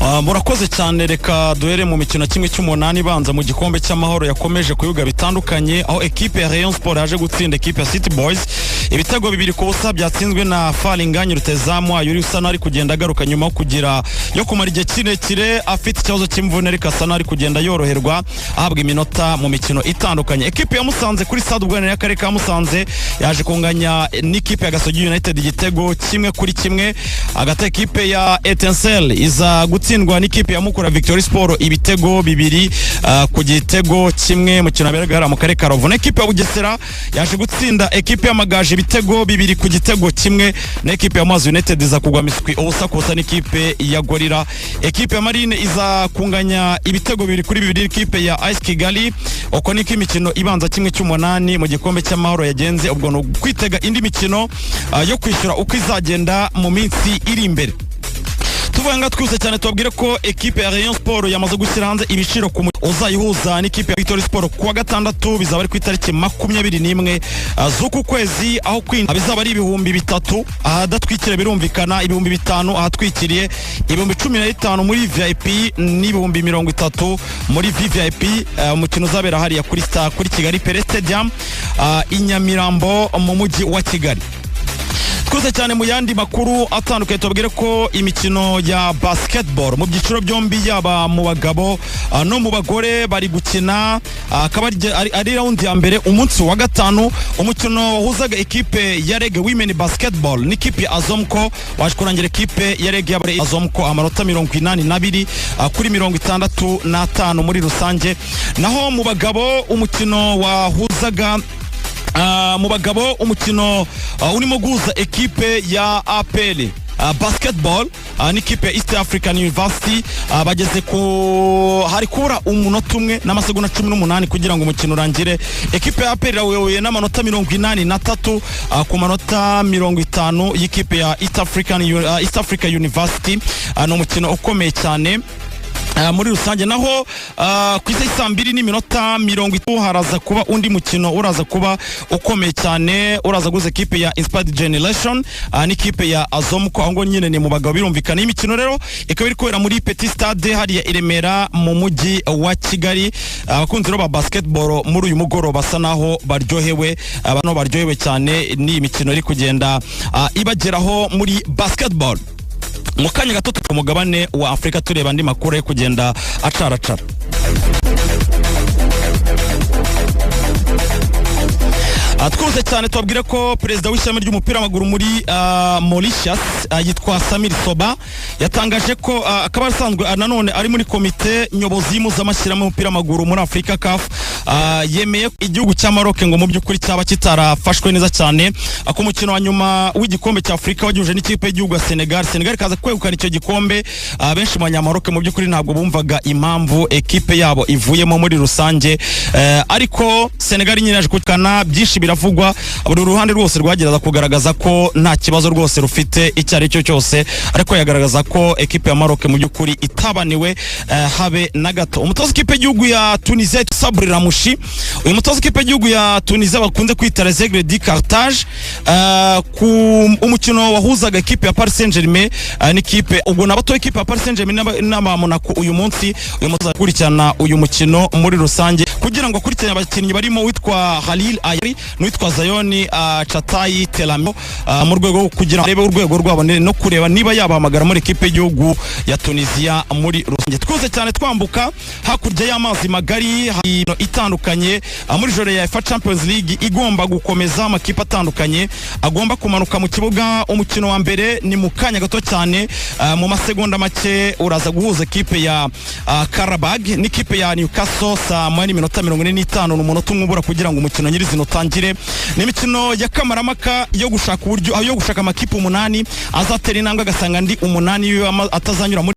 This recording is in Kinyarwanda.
Murakoze cyane, reka duhere mu mikino kimwe cy'umunani banza mu gikombe cy'amahoro yakomeje kuyuga bitandukanye, aho equipe ya Rayon Sport yaje gutsinda equipe ya City Boys ibitego 2-0 byatsinzwe na Falinganya Rutezamu Ayuri usa nari kugenda agaruka nyuma yo kugira yo kumara igihe kirekire afite ikibazo cy'imvune, reka asa nari kugenda yoroherwa ahabwa iminota mu mikino itandukanye. Equipe ya Musanze kuri Stade Ubwanire y'akarere ka Musanze yaje kunganya n'ikipe ya Gasogi United igitego 1-1, agata equipe ya Etincelle iza gutsindwa n'ikipe ya Mukura Victory Sport ibitego 2 ku gitego 1 mu kintu aberaga mu karere ka Ruvu. Equipe ya Bugesera yaje gutsinda equipe ya Magaje ibitego 2 ku gitego 1, na equipe ya Mazi United iza kugwa miswi ubusa kusa n'ikipe ya Gorira. Equipe ya Marine iza kunganya ibitego 2-2 equipe ya Ice Kigali. Uko niko imikino ibanza kimwe cy'umunani mu gikombe cy'amahoro yagenze, ubwo no kwitega indi mikino yo kwishyura uko izagenda mu minsi iri imbere. Tuvanga twuse cyane tubabwire ko equipe ya Rayon Sport yamaze gushyira hanze ibiciro ku uzayihuza n'ikipe ya Victory Sport kuwa gatandatu, bizaba ari ku itariki 21 z'uku kwezi, aho kwinjira bizaba ari 3,000 ahadatwikire birumvikana 5,000 ahatwikiriye 15,000 muri VIP n'ibihumbi 30 muri VVIP. Umukino uzabera hariya kuri Kigali Pele Stadium i Nyamirambo mu mujyi wa Kigali. Twese cyane mu yandi makuru atandukanye tubabwire ko imikino ya basketball mu byiciro byombi yaba mu bagabo no mu bagore bari gukina, akaba ari round ya mbere umunsi wa gatanu. Umukino wahuzaga equipe ya Reg Women Basketball n'ikipe ya Azomco waje kurangira equipe ya Reg ya Azomco amanota 82 kuri 65 muri rusange. Naho mu bagabo umukino wahuzaga mu bagabo umukino urimo guhuza equipe ya APL basketball n'ikipe ya East African University bageze ku hari kubura umunota umwe n'amasegonda 18 kugira ngo umukino urangire. Equipe ya APL yawewe n'amanota 83 ku manota 50 y'ikipe ya East Africa University. No mukino ukomeye cyane muri rusange. Naho ku isa 2:30 haraza kuba undi mukino uraza kuba ukomeye cyane, uraza guza equipe ya Inspired Generation n'ikipe ya Azomco, aho ngo nyine ni mu bagabo birumvikana. Imikino rero ikaba iri kubera muri Petit Stade hariya i Remera mu mujyi wa Kigali. Abakunzi ba basketball muri uyu mugoroba basa naho baryohewe, abantu baryohewe cyane ni imikino iri kugenda ibageraho muri basketball. Mu kanya gato ku mugabane wa Afrika tureba andi makuru yo kugenda acaracara. Twose cyane tubabwire ko perezida w'ishami ry'umupira w'amaguru muri Mauritius yitwa Samir Soba yatangaje ko akaba asanzwe nanone ari muri komite nyobozi y'impuzamashyirahamwe y'umupira w'amaguru muri Afrika CAF, yemeye igihugu cya Maroc ngo mu by'ukuri cyaba kitarafashwe neza cyane ku mukino wa nyuma w'igikombe cya Afrika wagihuje n'ikipe y'igihugu ya Senegal kaza kwegukana icyo gikombe. Benshi mu banyamaroc mu by'ukuri ntabwo bumvaga impamvu equipe yabo ivuyemo muri rusange, ariko Senegal nyine yaje kukana byinshi biravugwa, buri ruhande rwose rwageraza kugaragaza ko nta kibazo rwose rufite icyo ari cyo cyose, ariko yagaragaza ko equipe ya Maroc mu by'ukuri itabaniwe habe na gato. Umutoza w'ikipe y'igihugu ya Tunisia Sabri Ramouchi, uyu mutoza w'ikipe y'igihugu ya Tunisia bakunze kwita Les Aigles du Carthage, ku umukino wahuzaga equipe ya Paris Saint-Germain n'ikipe ubwo nabato equipe ya Paris Saint-Germain n'aba Monaco uyu munsi uyu mutoza kurikirana uyu mukino muri rusange kugira ngo akurikirane abakinnyi barimo witwa Khalil Ayari n'uwitwa Zayoni Chatayi Telamo mu rwego kugira arebe urwego rwabo no kureba niba yabahamagara muri equipe y'igihugu ya Tunisia muri rusange. Twose cyane twambuka hakurya y'amazi magari itandukanye muri jore ya UEFA Champions League igomba gukomeza, amakipe atandukanye agomba kumanuka mu kibuga. Umukino wa mbere ni mu kanya gato cyane, mu masegonda make uraza guhuza equipe ya Karabag n'ikipe ya Newcastle saa 45 n'umunota umwe ubura kugira ngo umukino nyirizina utangire. Ni imikino ya kamaramaka yo gushaka uburyo yo gushaka amakipe 8 azatera intambwe agasanga ndi 8 atazanyura muri